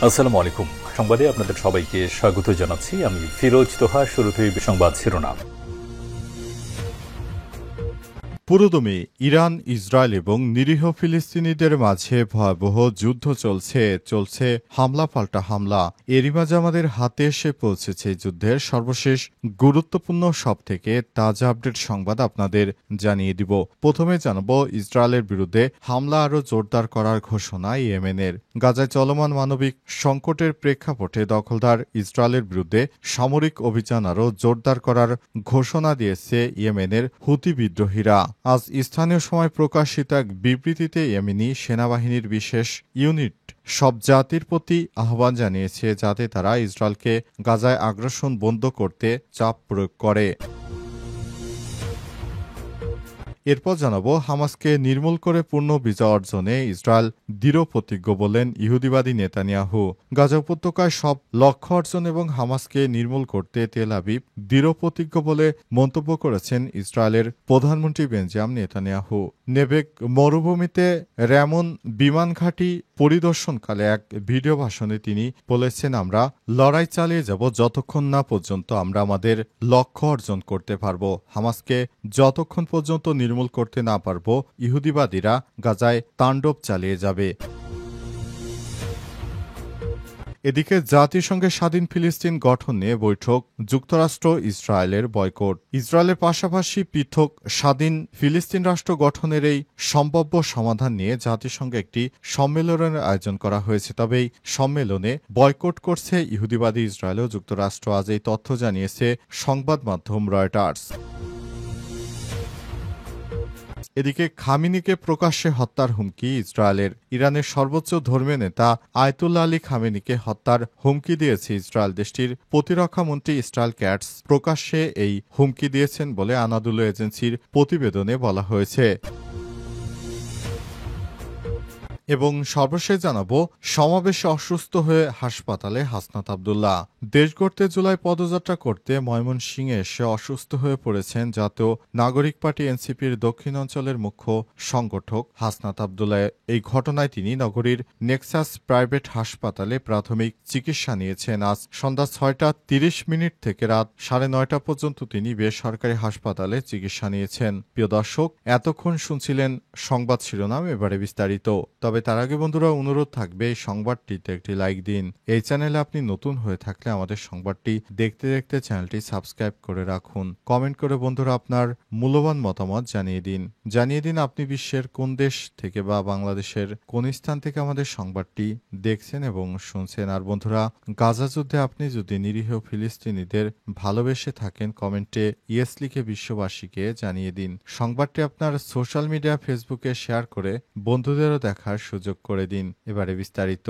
আসসালামু আলাইকুম। সংবাদে আপনাদের সবাইকে স্বাগত জানাচ্ছি। আমি ফিরোজ তোহা। শুরুতেই সংবাদ শিরোনাম। পুরোদমে ইরান, ইসরায়েল এবং নিরীহ ফিলিস্তিনিদের মাঝে ভয়াবহ যুদ্ধ চলছে হামলা পাল্টা হামলা। এরই মাঝে আমাদের হাতে এসে পৌঁছেছে যুদ্ধের সর্বশেষ গুরুত্বপূর্ণ সবথেকে তাজা আপডেট সংবাদ আপনাদের জানিয়ে দিব। প্রথমে জানাবো ইসরায়েলের বিরুদ্ধে হামলা আরও জোরদার করার ঘোষণা ইয়েমেনের। গাজায় চলমান মানবিক সংকটের প্রেক্ষাপটে দখলদার ইসরায়েলের বিরুদ্ধে সামরিক অভিযান আরও জোরদার করার ঘোষণা দিয়েছে ইয়েমেনের হুতি বিদ্রোহীরা। আজ স্থানীয় সময় প্রকাশিত এক বিবৃতিতে ইয়েমেনি সেনাবাহিনীর বিশেষ ইউনিট সব জাতির প্রতি আহ্বান জানিয়েছে যাতে তারা ইসরায়েলকে গাজায় আগ্রাসন বন্ধ করতে চাপ প্রয়োগ করে। এরপর জানাবো হামাসকে নির্মূল করে পূর্ণ বিজয় অর্জনে ইসরায়েল দৃঢ় প্রতিজ্ঞ বলেন ইহুদিবাদী নেতানিয়াহু। গাজা উপত্যকায় সব লক্ষ্য অর্জন এবং হামাসকে নির্মূল করতে তেল আবিব দৃঢ় প্রতিজ্ঞ বলে মন্তব্য করেছেন ইসরায়েলের প্রধানমন্ত্রী বেঞ্জামিন নেতানিয়াহু। নেবেক মরুভূমিতে র্যামন বিমান ঘাঁটি পরিদর্শনকালে এক ভিডিও ভাষণে তিনি বলেছেন, আমরা লড়াই চালিয়ে যাব যতক্ষণ না পর্যন্ত আমরা আমাদের লক্ষ্য অর্জন করতে পারব। হামাসকে যতক্ষণ পর্যন্ত নির্মূল করতে না পারব ইহুদিবাদীরা গাজায় তাণ্ডব চালিয়ে যাবে। এদিকে জাতিসংঘের স্বাধীন ফিলিস্তিন গঠন নিয়ে বৈঠক, যুক্তরাষ্ট্র ইসরায়েলের বয়কট। ইসরায়েলের পাশাপাশি পৃথক স্বাধীন ফিলিস্তিন রাষ্ট্র গঠনের এই সম্ভাব্য সমাধান নিয়ে জাতিসংঘে একটি সম্মেলনের আয়োজন করা হয়েছে। তবে এই সম্মেলনে বয়কট করছে ইহুদিবাদী ইসরায়েল ও যুক্তরাষ্ট্র। আজ এই তথ্য জানিয়েছে সংবাদ মাধ্যম রয়টার্স। এদিকে খামেনিকে প্রকাশ্যে হত্যার হুমকি ইসরায়েলের। ইরানের সর্বোচ্চ ধর্মীয় নেতা আয়াতুল্লাহ আলী খামেনিকে হত্যার হুমকি দিয়েছে ইসরায়েল। দেশটির প্রতিরক্ষা মন্ত্রী ইসরায়েল ক্যাটস প্রকাশ্যে এই হুমকি দিয়েছেন বলে আনাদুলু এজেন্সির প্রতিবেদনে বলা হয়েছে। এবং সর্বশেষ জানাবো সমাবেশে অসুস্থ হয়ে হাসপাতালে হাসনাত আব্দুল্লাহ। দেশ গড়তে জুলাই পদযাত্রা করতে ময়মনসিংহে এসে অসুস্থ হয়ে পড়েছেন জাতীয় নাগরিক পার্টি এনসিপির দক্ষিণ অঞ্চলের মুখ্য সংগঠক হাসনাত আব্দুল্লাহ। এই ঘটনায় তিনি নগরীর নেক্সাস প্রাইভেট হাসপাতালে প্রাথমিক চিকিৎসা নিয়েছেন। আজ সন্ধ্যা ৬টা ৩০ থেকে রাত ৯:৩০ পর্যন্ত তিনি বেসরকারি হাসপাতালে চিকিৎসা নিয়েছেন। প্রিয় দর্শক, এতক্ষণ শুনছিলেন সংবাদ শিরোনাম, এবারে বিস্তারিত। তবে তার আগে বন্ধুরা অনুরোধ থাকবে এই সংবাদটিতে একটি লাইক দিন। এই চ্যানেলে আপনি নতুন হয়ে থাকলে আমাদের সংবাদটি দেখতে দেখতে চ্যানেলটি সাবস্ক্রাইব করে রাখুন। কমেন্ট করে বন্ধুরা আপনার মূল্যবান মতামত জানিয়ে দিন আপনি বিশ্বের কোন দেশ থেকে বা বাংলাদেশের কোন স্থান থেকে আমাদের সংবাদটি দেখছেন এবং শুনছেন। আর বন্ধুরা, গাজা যুদ্ধে আপনি যদি নিরীহ ফিলিস্তিনিদের ভালোবেসে থাকেন কমেন্টে ইয়েস লিখে বিশ্ববাসীকে জানিয়ে দিন। সংবাদটি আপনার সোশ্যাল মিডিয়া ফেসবুকে শেয়ার করে বন্ধুদেরও দেখার সুযোগ করে দিন। এবারে বিস্তারিত।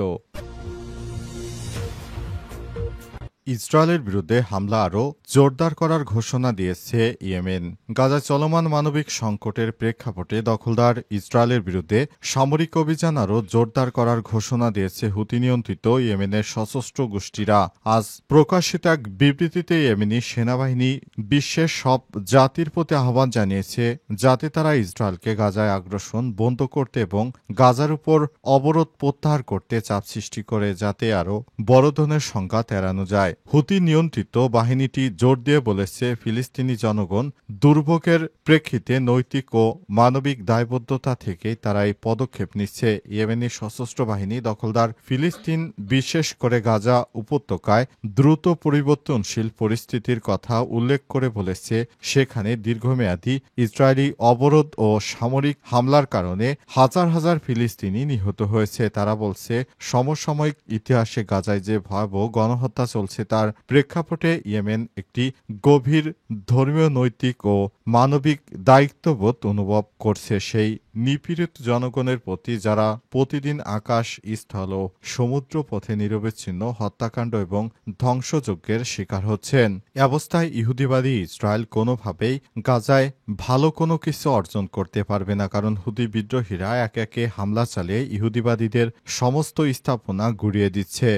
ইসরায়েলের বিরুদ্ধে হামলা আরও জোরদার করার ঘোষণা দিয়েছে ইয়েমেন। গাজায় চলমান মানবিক সংকটের প্রেক্ষাপটে দখলদার ইসরায়েলের বিরুদ্ধে সামরিক অভিযান আরও জোরদার করার ঘোষণা দিয়েছে হুতি নিয়ন্ত্রিত ইয়েমেনের সশস্ত্র গোষ্ঠীরা। আজ প্রকাশিত এক বিবৃতিতে ইয়েমেনি সেনাবাহিনী বিশ্বের সব জাতির প্রতি আহ্বান জানিয়েছে যাতে তারা ইসরায়েলকে গাজায় আগ্রাসন বন্ধ করতে এবং গাজার উপর অবরোধ প্রত্যাহার করতে চাপ সৃষ্টি করে যাতে আরও বড় ধরনের সংঘাত এড়ানো যায়। হুতি নিয়ন্ত্রিত বাহিনীটি জোর দিয়ে বলেছে ফিলিস্তিনি জনগণ দুর্ভোগের প্রেক্ষিতে নৈতিক ও মানবিক দায়বদ্ধতা থেকেই তারা এই পদক্ষেপ নিচ্ছে। ইয়েমেনি সশস্ত্র বাহিনী দখলদার ফিলিস্তিন, বিশেষ করে গাজা উপত্যকায় দ্রুত পরিবর্তনশীল পরিস্থিতির কথা উল্লেখ করে বলেছে সেখানে দীর্ঘমেয়াদী ইসরায়েলি অবরোধ ও সামরিক হামলার কারণে হাজার হাজার ফিলিস্তিনি নিহত হয়েছে। তারা বলছে সমসাময়িক ইতিহাসে গাজায় যে ভয়াবহ গণহত্যা চলছে তার প্রেক্ষাপটে ইয়েমেন একটি গভীর ধর্মীয়, নৈতিক ও মানবিক দায়িত্ববোধ অনুভব করছে সেই নিপীড়িত জনগণের প্রতি যারা প্রতিদিন আকাশ, স্থল ও সমুদ্র পথে নিরবিচ্ছিন্ন হত্যাকাণ্ড এবং ধ্বংসযজ্ঞের শিকার হচ্ছেন। এ অবস্থায় ইহুদিবাদী ইসরায়েল কোনোভাবেই গাজায় ভালো কোনো কিছু অর্জন করতে পারবে না, কারণ হুতি বিদ্রোহীরা একে একে হামলা চালিয়ে ইহুদিবাদীদের সমস্ত স্থাপনা গুঁড়িয়ে দিচ্ছে।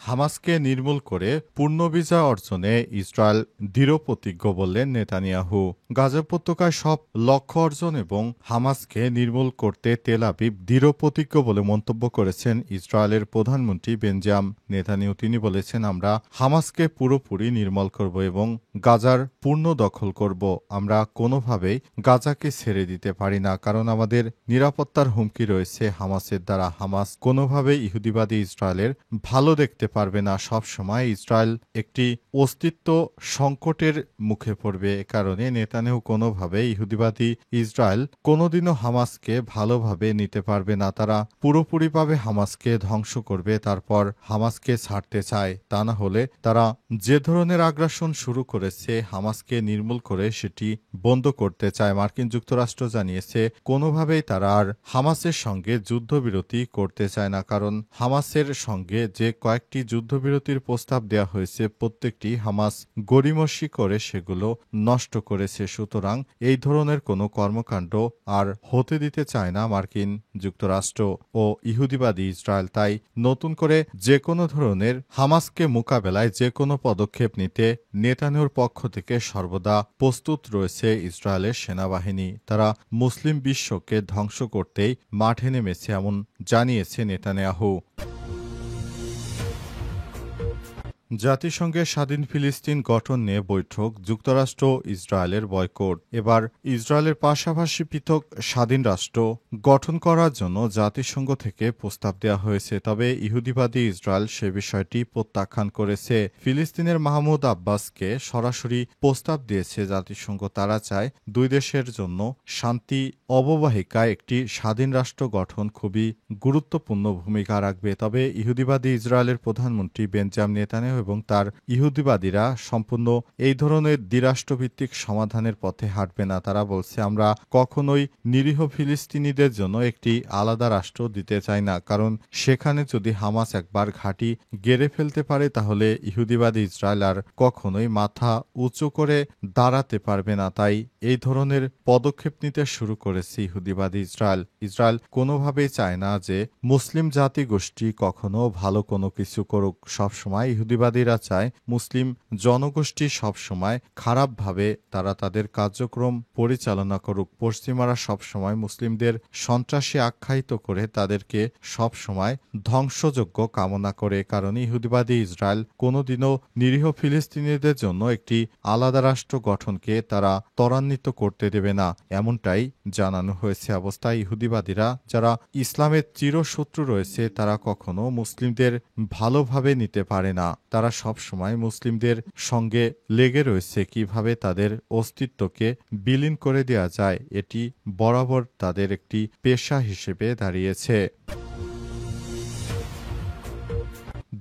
হামাসকে নির্মূল করে পূর্ণ বিজয় অর্জনে ইসরায়েল দৃঢ়প্রতিজ্ঞ বললেন নেতানিয়াহু। গাজা উপত্যকায় সব লক্ষ্য অর্জন এবং হামাসকে নির্মূল করতে তেল আবিব দৃঢ়প্রতিজ্ঞ বলে মন্তব্য করেছেন ইসরায়েলের প্রধানমন্ত্রী বেঞ্জামিন নেতানিয়াহু। তিনি বলেছেন, আমরা হামাসকে পুরোপুরি নির্মূল করব এবং গাজার পূর্ণ দখল করব। আমরা কোনোভাবেই গাজাকে ছেড়ে দিতে পারি না, কারণ আমাদের নিরাপত্তার হুমকি রয়েছে হামাসের দ্বারা। হামাস কোনোভাবেই ইহুদিবাদী ইসরায়েলের ভালো দেখতে পারবে না। সবসময় ইসরায়েল একটি অস্তিত্ব সংকটের মুখে পড়বে। এ কারণে নেতানিয়াহু কোনোভাবেই ইহুদিবাদী ইসরায়েল কোনোদিনও হামাসকে ভালোভাবে নিতে পারবে না। তারা পুরোপুরিভাবে হামাসকে ধ্বংস করবে, তারপর হামাসকে ছাড়তে চায়। তা না হলে তারা যে ধরনের আগ্রাসন শুরু করেছে হামাসকে নির্মূল করে সেটি বন্ধ করতে চায়। মার্কিন যুক্তরাষ্ট্র জানিয়েছে কোনোভাবেই তারা আর হামাসের সঙ্গে যুদ্ধবিরতি করতে চায় না, কারণ হামাসের সঙ্গে যে কয়েকটি যুদ্ধবিরতির প্রস্তাব দেওয়া হয়েছে প্রত্যেকটি হামাস গড়িমসি করে সেগুলো নষ্ট করেছে। সুতরাং এই ধরনের কোনো কর্মকাণ্ড আর হতে দিতে চায় না মার্কিন যুক্তরাষ্ট্র ও ইহুদিবাদী ইসরায়েল। তাই নতুন করে যে কোনো ধরনের হামাসকে মোকাবেলায় যে কোনো পদক্ষেপ নিতে নেতানিয়াহুর পক্ষ থেকে সর্বদা প্রস্তুত রয়েছে ইসরায়েলের সেনাবাহিনী। তারা মুসলিম বিশ্বকে ধ্বংস করতেই মাঠে নেমেছে, এমন জানিয়েছে নেতানিয়াহু। জাতিসংঘের স্বাধীন ফিলিস্তিন গঠন নিয়ে বৈঠক, যুক্তরাষ্ট্র ইসরায়েলের বয়কট। এবার ইসরায়েলের পাশাপাশি পৃথক স্বাধীন রাষ্ট্র গঠন করার জন্য জাতিসংঘ থেকে প্রস্তাব দেওয়া হয়েছে, তবে ইহুদিবাদী ইসরায়েল সে বিষয়টি প্রত্যাখ্যান করেছে। ফিলিস্তিনের মাহমুদ আব্বাসকে সরাসরি প্রস্তাব দিয়েছে জাতিসংঘ। তারা চায় দুই দেশের জন্য শান্তি অববাহিকায় একটি স্বাধীন রাষ্ট্র গঠন খুবই গুরুত্বপূর্ণ ভূমিকা রাখবে। তবে ইহুদিবাদী ইসরায়েলের প্রধানমন্ত্রী বেঞ্জামিন নেতানিয়াহু এবং তার ইহুদিবাদীরা সম্পূর্ণ এই ধরনের দ্বিরাষ্ট্রভিত্তিক সমাধানের পথে হাঁটবে না। তারা বলছে, আমরা কখনোই নিরীহ ফিলিস্তিনিদের জন্য একটি আলাদা রাষ্ট্র দিতে চাই না, কারণ সেখানে যদি হামাস একবার ঘাঁটি গেড়ে ফেলতে পারে তাহলে ইহুদিবাদী ইসরায়েল আর কখনোই মাথা উঁচু করে দাঁড়াতে পারবে না। তাই এই ধরনের পদক্ষেপ নিতে শুরু করেছে ইহুদিবাদী ইসরায়েল। ইসরায়েল কোনোভাবেই চায় না যে মুসলিম জাতিগোষ্ঠী কখনো ভালো কোনো কিছু করুক। সবসময় ইহুদিবাদীরা চায় মুসলিম জনগোষ্ঠী সবসময় খারাপভাবে তারা তাদের কার্যক্রম পরিচালনা করুক। পশ্চিমারা সবসময় মুসলিমদের সন্ত্রাসী আখ্যায়িত করে তাদেরকে সবসময় ধ্বংসযোগ্য কামনা করে। কারণ ইহুদিবাদী ইসরায়েল কোনোদিনও নিরীহ ফিলিস্তিনিদের জন্য একটি আলাদা রাষ্ট্র গঠনকে তারা ত্বরান্বিত করতে দেবে না, এমনটাই জানানো হয়েছে। অবস্থায় ইহুদিবাদীরা যারা ইসলামের চিরশত্রু রয়েছে তারা কখনো মুসলিমদের ভালোভাবে নিতে পারে না। তারা সবসময় মুসলিমদের সঙ্গে লেগে রয়েছে কিভাবে তাদের অস্তিত্বকে বিলীন করে দেওয়া যায়, এটি বরাবর তাদের একটি পেশা হিসেবে দাঁড়িয়েছে।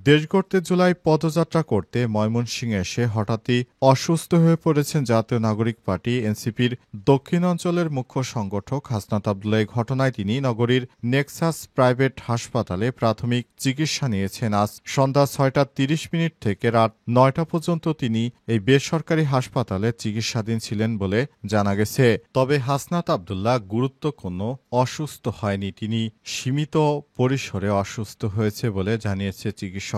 দেশ গড়তে জুলাই পদযাত্রা করতে ময়মনসিংহে এসে হঠাৎই অসুস্থ হয়ে পড়েছেন জাতীয় নাগরিক পার্টি এনসিপির দক্ষিণাঞ্চলের মুখ্য সংগঠক হাসনাত আব্দুল্লাহ। এই ঘটনায় তিনি নগরীর নেক্সাস প্রাইভেট হাসপাতালে প্রাথমিক চিকিৎসা নিয়েছেন। আজ সন্ধ্যা ৬টা ৩০ থেকে রাত ৯টা পর্যন্ত তিনি এই বেসরকারি হাসপাতালে চিকিৎসাধীন ছিলেন বলে জানা গেছে। তবে হাসনাত আব্দুল্লাহ গুরুত্ব কোনো অসুস্থ হয়নি, তিনি সীমিত পরিসরে অসুস্থ হয়েছে বলে জানিয়েছে চিকিৎসকরা।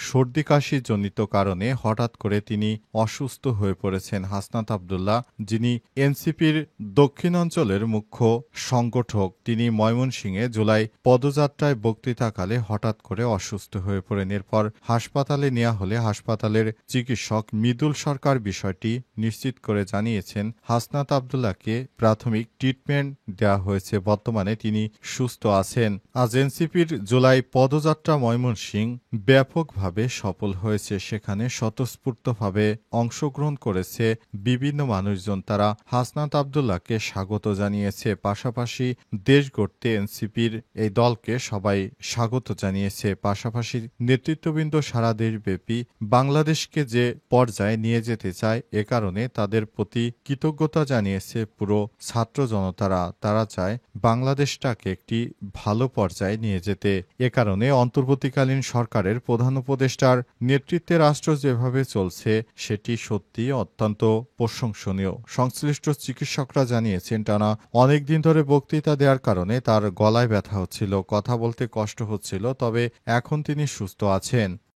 সর্দি কাশি জনিত কারণে হঠাৎ করে তিনি অসুস্থ হয়ে পড়েছেন। হাসনাত আব্দুল্লাহ, যিনি এনসিপির দক্ষিণাঞ্চলের মুখ্য সংগঠক, তিনি ময়মনসিংহে জুলাই পদযাত্রায় বক্তৃতাকালে হঠাৎ করে অসুস্থ হয়ে পড়েন। এরপর হাসপাতালে নেওয়া হলে হাসপাতালের চিকিৎসক মৃদুল সরকার বিষয়টি নিশ্চিত করে জানিয়েছেন হাসনাত আব্দুল্লাহকে প্রাথমিক ট্রিটমেন্ট দেওয়া হয়েছে, বর্তমানে তিনি সুস্থ আছেন। আজ এনসিপির জুলাই পদযাত্রা ময়মনসিংহ ব্যাপকভাবে সফল হয়েছে। সেখানে স্বতঃস্ফূর্তভাবে অংশগ্রহণ করেছে বিভিন্ন মানুষজন। তারা হাসনাত আব্দুল্লাহকে স্বাগত জানিয়েছে। পাশাপাশি দেশ গড়তে এনসিপির এই দলকে সবাই স্বাগত জানিয়েছে। পাশাপাশি নেতৃত্ববৃন্দ সারা দেশব্যাপী বাংলাদেশকে যে পর্যায়ে নিয়ে যেতে চায় এ কারণে তাদের প্রতি কৃতজ্ঞতা জানিয়েছে পুরো ছাত্র জনতারা। তারা চায় বাংলাদেশটাকে একটি ভালো পর্যায়ে নিয়ে যেতে। এ কারণে অন্তর্বর্তীকালীন সরকারের প্রধান উপদেষ্টার নেতৃত্বে রাষ্ট্র যেভাবে চলছে সেটি সত্যি অত্যন্ত প্রশংসনীয়। সংশ্লিষ্ট চিকিৎসকরা জানিয়েছেন টানা অনেকদিন ধরে বক্তৃতা দেওয়ার কারণে তার গলায় ব্যথা হচ্ছিল, কথা বলতে কষ্ট হচ্ছিল, তবে এখন তিনি সুস্থ আছেন।